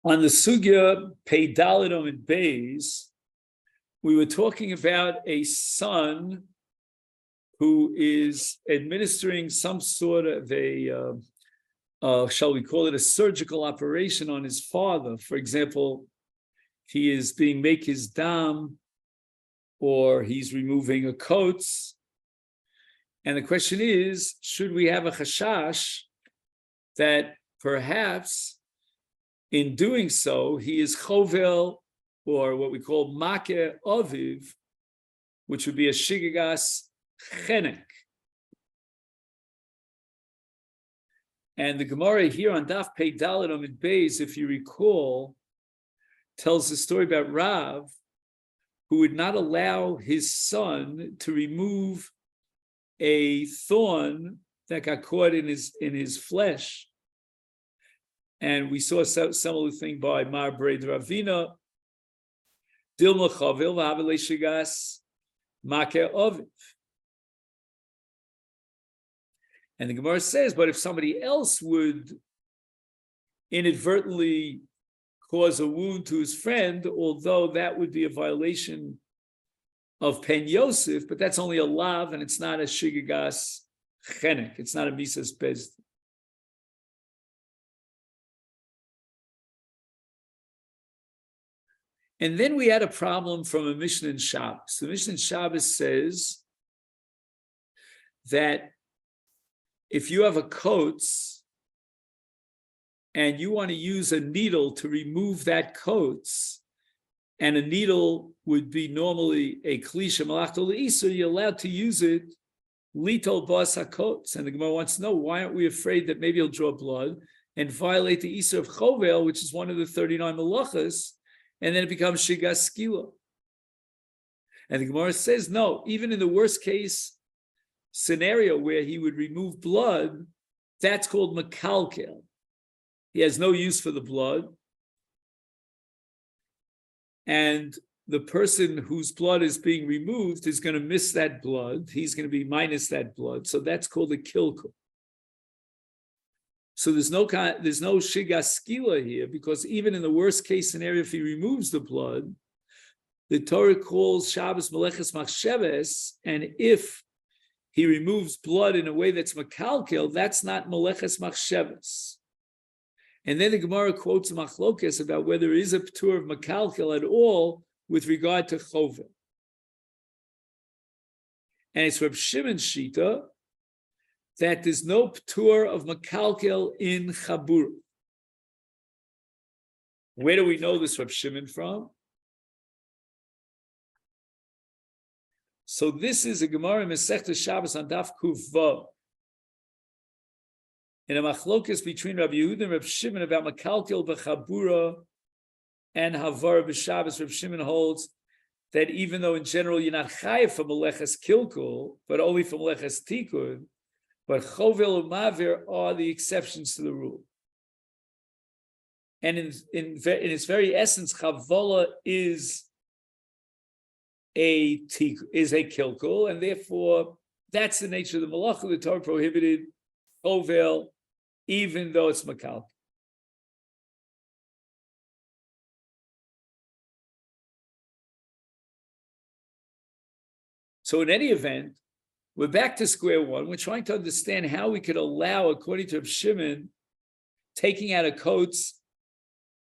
On the Sugya Pei Daladom and Beis, we were talking about a son who is administering some sort of a, shall we call it a surgical operation on his father. For example, he is being make his dam, or he's removing a coats. And the question is, should we have a chashash that perhaps in doing so, he is chovel, or what we call makeh aviv, which would be a shigagas chenek. And the Gemara here on Daf Pei Dalet Amid Beis, if you recall, tells the story about Rav, who would not allow his son to remove a thorn that got caught in his flesh. And we saw a similar thing by Mar Breid Ravina, Dilma Chavil V'Havile Shigas Makeh Aviv. And the Gemara says, but if somebody else would inadvertently cause a wound to his friend, although that would be a violation of Pen Yosef, but that's only a lav, and it's not a shigagas chenek, it's not a misas bezdin. And then we had a problem from a Mishnah in Shabbos. The Mishnah in Shabbos says that if you have a coats and you want to use a needle to remove that coats, and a needle would be normally a klisha malachto le'isur, you're allowed to use it litol bas hakotes. And the Gemara wants to know, why aren't we afraid that maybe he'll draw blood and violate the isur of chovel, which is one of the 39 malachas, and then it becomes shigas skila. And the Gemara says, no, even in the worst case scenario where he would remove blood, that's called makalkel. He has no use for the blood. And the person whose blood is being removed is going to miss that blood. He's going to be minus that blood. So that's called a kilkel. So there's no shigas skila here, because even in the worst case scenario, if he removes the blood, the Torah calls Shabbos Meleches Machsheves, and if he removes blood in a way that's makalkel, that's not Meleches Machsheves. And then the Gemara quotes Machlokes about whether there is a p'tur of makalkel at all with regard to chovel. And it's Reb Shimon's shita that there's no p'tur of makalkel in chabura. Where do we know this Reb Shimon from? So this is a Gemara in Masechet Shabbos on Daf Kuf Vav. In a machlokas between Rabbi Yehuda and Reb Shimon about makalkel b'chabura and havar b'Shabbos, Reb Shimon holds that even though in general you're not chayav for meleches kilkul, but only for meleches tikun, but chovel and mavir are the exceptions to the rule. And in its very essence, chavola is a kilkul, and therefore that's the nature of the malacha. The Torah prohibited chovel, even though it's makalkel. So in any event, we're back to square one. We're trying to understand how we could allow, according to Reb Shimon, taking out a coats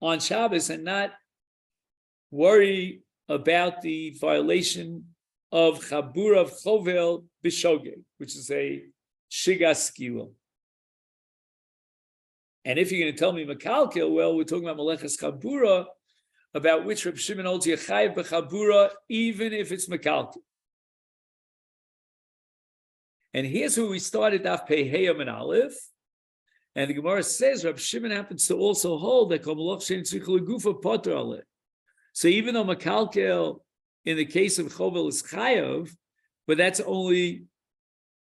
on Shabbos and not worry about the violation of chabura of chovel b'shogeg, which is a shigas skila. And if you're going to tell me makalkel, well, we're talking about meleches chabura, about which Reb Shimon holds yechayev b'chabura, even if it's makalkel. And here's where we started Daf Pei Heyam and Aleph. And the Gemara says Reb Shimon happens to also hold that kol malach she'en tzrich legufa poter aleh. So even though makalkel in the case of chovel is chayav, but that's only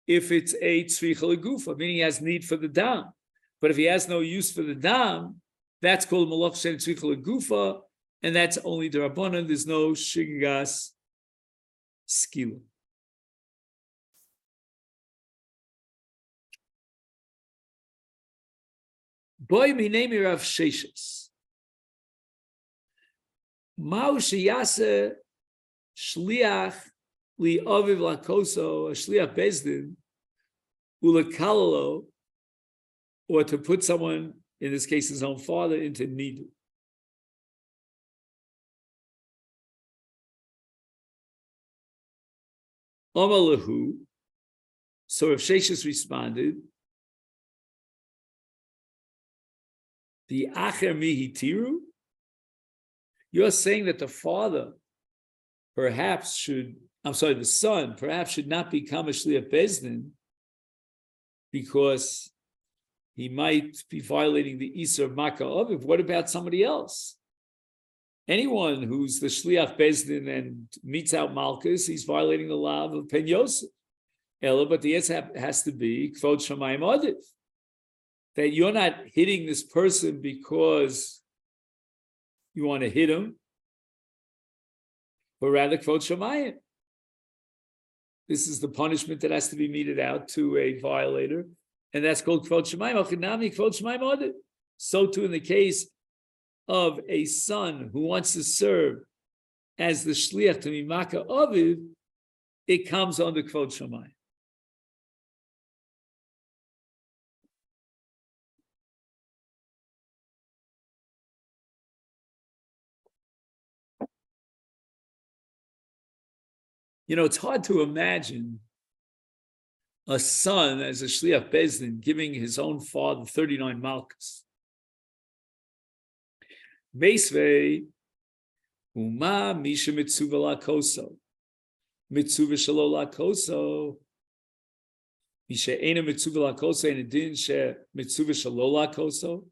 if it's a tzrich legufa, meaning he has need for the dam. But if he has no use for the dam, that's called malach she'en tzrich legufa, and that's only d'Rabbanan. There's no shigas skila. Boy minemi Rav Sheshes. Ma'u sheyase shliach li aviv lakoso, a shliach bezdin, ulakalalo, or to put someone, in this case his own father, into nidu. Amalahu. So if Sheshis responded, the acher mihi tiru, you're saying that the father perhaps should, the son perhaps should not become a shliach bezdin because he might be violating the Isur of Makkah Aviv. What about somebody else? Anyone who's the shliach bezdin and meets out Malchus, he's violating the law of Pen Yosef. Ella, but the answer has to be kvod shamayim adif, that you're not hitting this person because you want to hit him, but rather kvod shamayim. This is the punishment that has to be meted out to a violator, and that's called kvod shamayim. Achinami kvod shamayim adif. So too in the case of a son who wants to serve as the shliach to Mimaka Aviv, it comes under kvod shamayim. You know, it's hard to imagine a son as a shliach bezdin giving his own father 39 malchus. Meisvei uma misha mitzuva lakoso, mitzuva shelo lakoso, misha ena mitzuva lakoso and din she mitzuva shelo lakoso.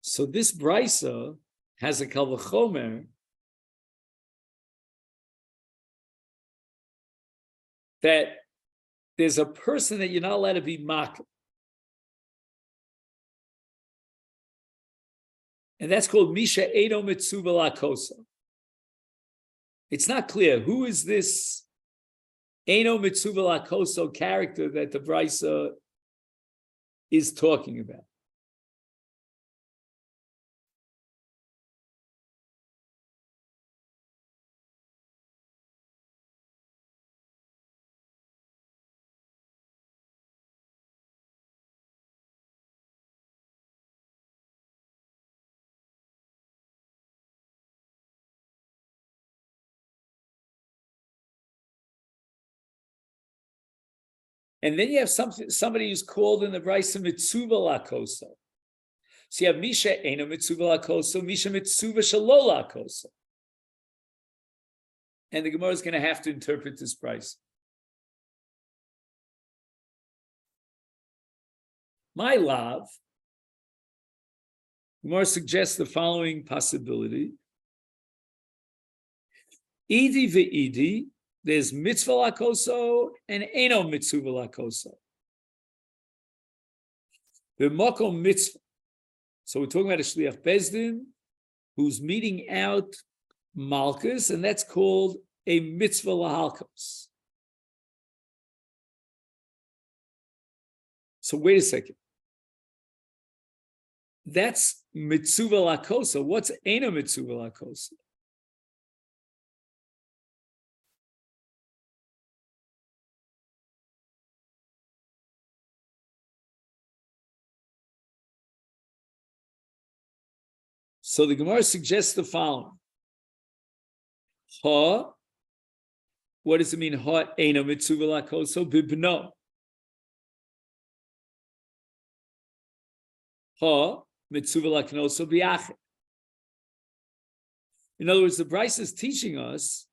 So this brisa has a kal v'chomer that there's a person that you're not allowed to be mocked. And that's called Misha Edo Mitzuva Lakosa. It's not clear who is this Edo Mitzuva Lakoso character that the brisa is talking about. And then you have somebody who's called in the brisa mitzuva lakoso. So you have Misha Ena mitzuva lakoso, Misha mitzuva shelo lakoso. And the Gemara is going to have to interpret this brisa. My love, Gemara suggests the following possibility. Idi ve'idi, there's mitzvah lakoso and eno mitzvah lakoso. The mokom mitzvah. So we're talking about a shliach bezdin who's meeting out malchus, and that's called a mitzvah lahalkos. So wait a second. That's mitzvah lakoso. What's eno mitzvah lakoso? So the Gemara suggests the following. Ha, what does it mean? Ha eno mitzvah lakoso bibno. Ha mitzvah laknoso biachet. In other words, the brisa is teaching us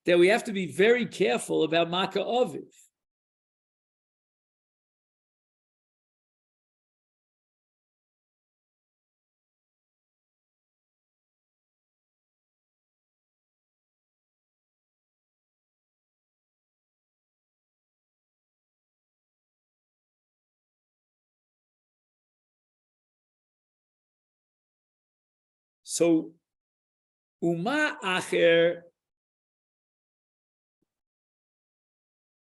that we have to be very careful about Makkah Aviv. So, Uma Acher,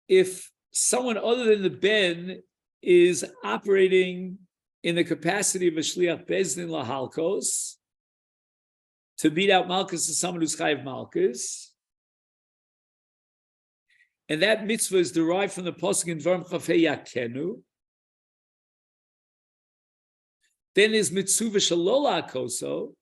if someone other than the Ben is operating in the capacity of a shliach bezdin lahalkos, to beat out malchus to someone who's chayiv malchus. And that mitzvah is derived from the pasuk in Dvarim Chafei Yakenu. Then there's mitzvah shalola koso.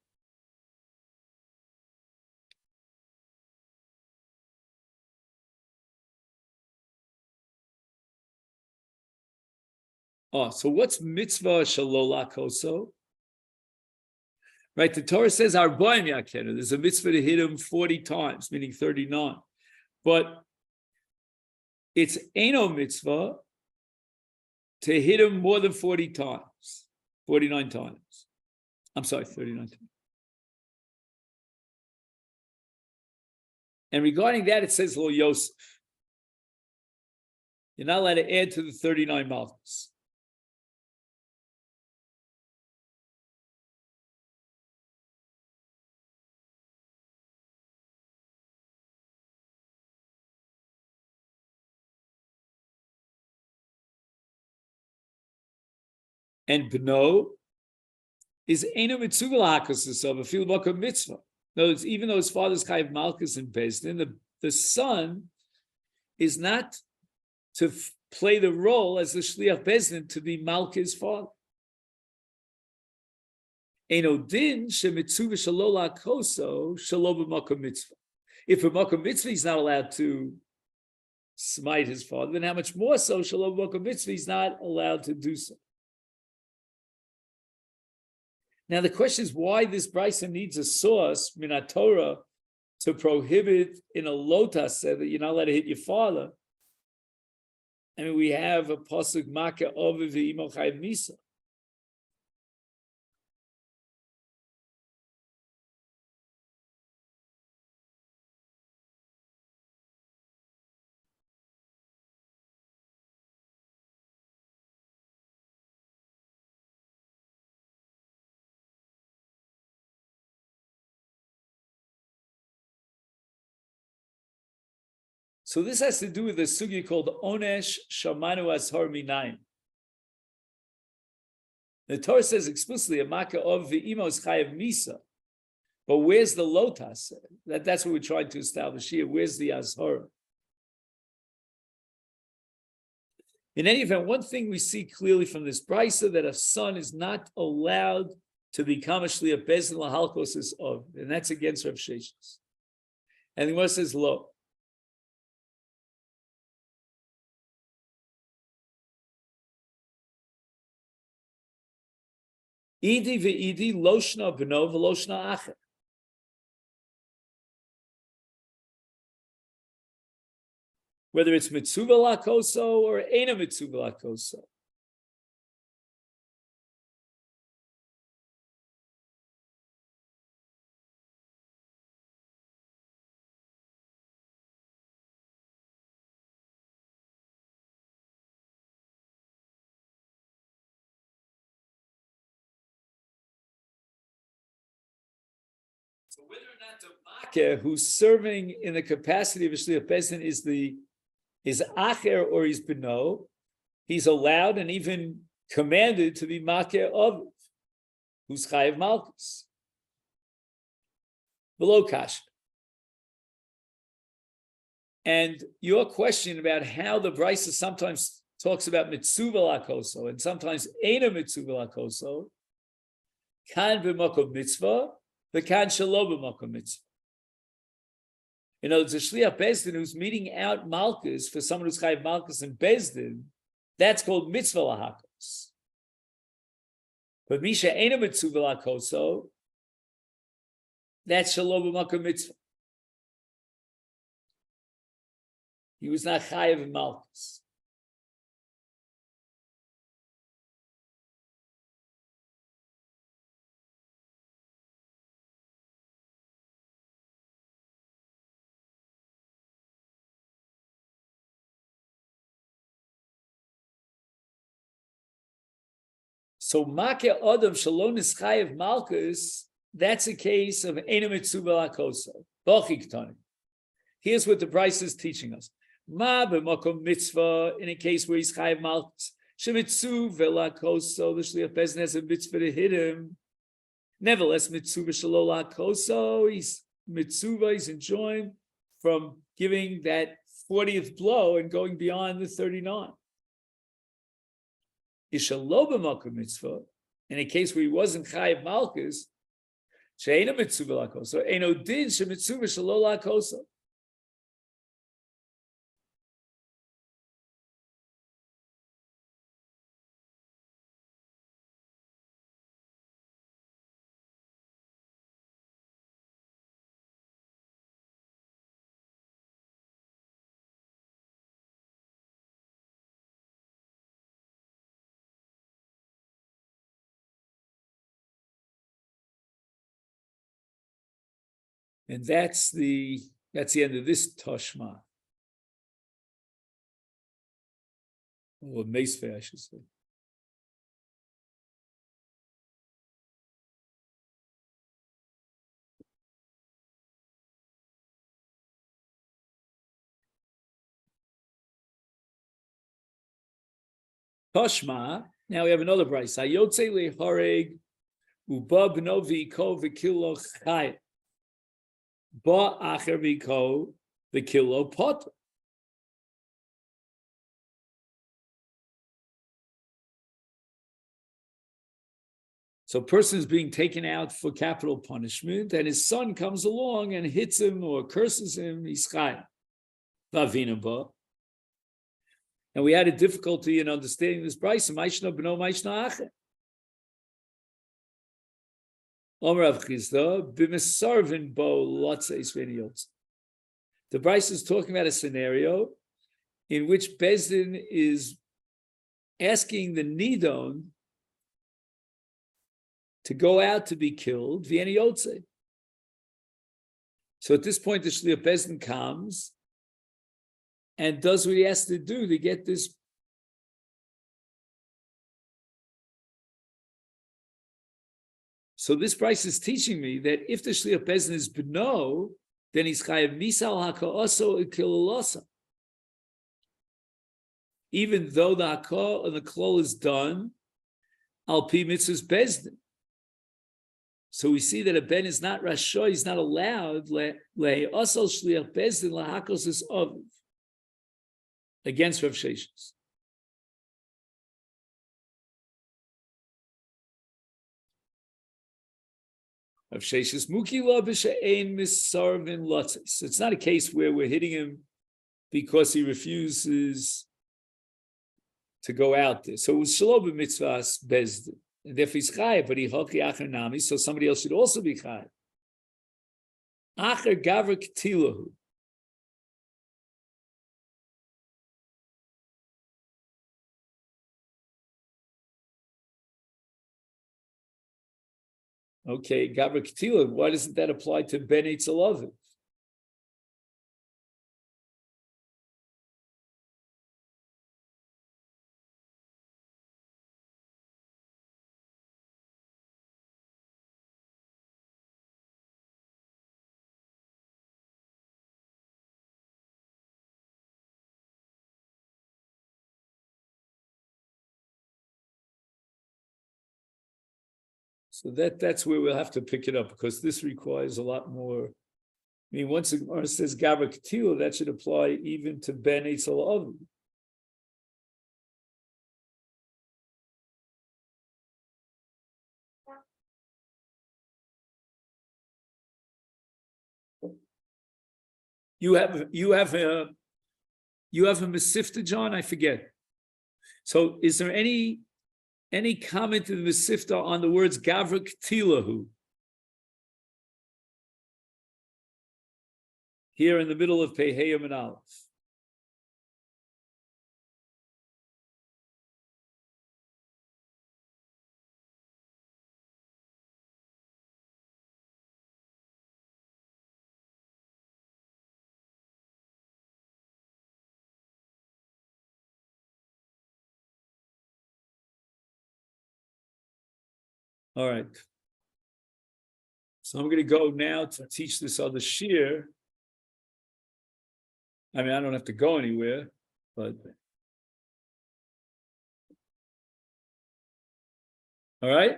Oh, so what's mitzvah shalola koso? Right, the Torah says Arbaim Yakenu. There's a mitzvah to hit him 40 times, meaning 39. But it's Eino mitzvah to hit him more than 40 times, 49 times. I'm sorry, 39 times. And regarding that, it says Lo Yosef. You're not allowed to add to the 39 malchus. And Bno is Eino mitzvah l'hakas of a fil makom mitzvah. In other words, even though his father's chayiv malchus and bezdin, the son is not to play the role as the shliach bezdin to be malchus father. Eino din shemitzvah shalola koso shalo b'makom mitzvah. If a makom mitzvah he's not allowed to smite his father, then how much more so shalo b'makom mitzvah he's not allowed to do so. Now the question is why this brisa needs a source, minat Torah, to prohibit in a lotas that you're not allowed to hit your father. I mean, we have a pasuk maka oviv v'imo chayiv misa. So this has to do with a sugi called Onesh Shamanu Ashar Minayin. The Torah says explicitly, "Amaka of v'imos chayav misa," but where's the lotas? That's what we're trying to establish here. Where's the azhar? In any event, one thing we see clearly from this brisa that a son is not allowed to become a shliach bezdin lahalkos is of, and that's against Rav Sheshes. And the Gemara says lo. Idi ve'idi loshna b'no v'loshna acher. Whether it's mitzvah lakoso or eina mitzvah lakoso. So whether or not the makeh who's serving in the capacity of a shliach bezdin is acher or is beno, he's allowed and even commanded to be makeh of who's chayiv malchus. Below kasha. And your question about how the brisa sometimes talks about mitzvah lakoso and sometimes eina mitzvah lakoso, kan b'makom mitzvah, the kan shelo b'makom mitzvah. In other words, a shliach bezdin who's meeting out malchus for someone who's chayiv malchus and bezdin, that's called mitzvah lahakos. But misha eina mitzvah lakoso, that's shelo b'makom mitzvah. He was not chayiv in malchus. So makeh adam shalom nischayev malchus, that's a case of eina mitzvah lakoso. Bochik. Here's what the brisa is teaching us. Ma b'makom mitzvah, in a case where he's chayev malchus, Shemitzu v'lakoso, the shliach beis din has a mitzvah to hit him. Nevertheless, mitzuva shelo lakoso, he's enjoined from giving that 40th blow and going beyond the 39. Ishalo b'makom mitzvah, in a case where he wasn't chayiv malchus, she'ena mitzuva lakoso, eno din shemitzuva shelo lakoso. And that's the end of this Toshma. Or Mesfeh, I should say. Toshma, now we have another price. Hayotze lehoreg uba b'no v'iko v'kilo chay. Ba acher v'iko v'kilo pot. So a person is being taken out for capital punishment, and his son comes along and hits him or curses him, he's chay. V'avina ba. And we had a difficulty in understanding this price. Maishna b'no maishna acher. The Bryce is talking about a scenario in which Beis Din is asking the Nidon to go out to be killed, so at this point the Shliach Beis Din comes and does what he has to do to get this. So this price is teaching me that if the Shliach Beis Din is b'no, then he's chayav misal haka'oso ikilolosa. Even though the hakah and the klol is done, al pi mitzvahs Beis Din. So we see that a ben is not rashoy, he's not allowed le'osol Shliach Beis Din lahakos is oviv against Rav Sheshes. Of Sheshes Muki Lo b'she'ein misarvin lotzes. So it's not a case where we're hitting him because he refuses to go out there. So it was shelo b'mitzvahs Beis Din. And if he's chayav, but he hoki acher nami, so somebody else should also be chayav. Acher gavra k'tilahu. Okay, Gavra Ketila, why doesn't that apply to Ben Eitzelovim? So that's where we'll have to pick it up, because this requires a lot more. I mean, once it says Gavra Ketila, that should apply even to Ben Eitzelovim. You have a Masechet, John? I forget. So is there any comment in the Masechet on the words Gavra Ktilahu? Here in the middle of Peheyim and Aleph. All right. So I'm going to go now to teach this other shir. I mean, I don't have to go anywhere, but All right?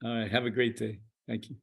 All right. Have a great day. Thank you.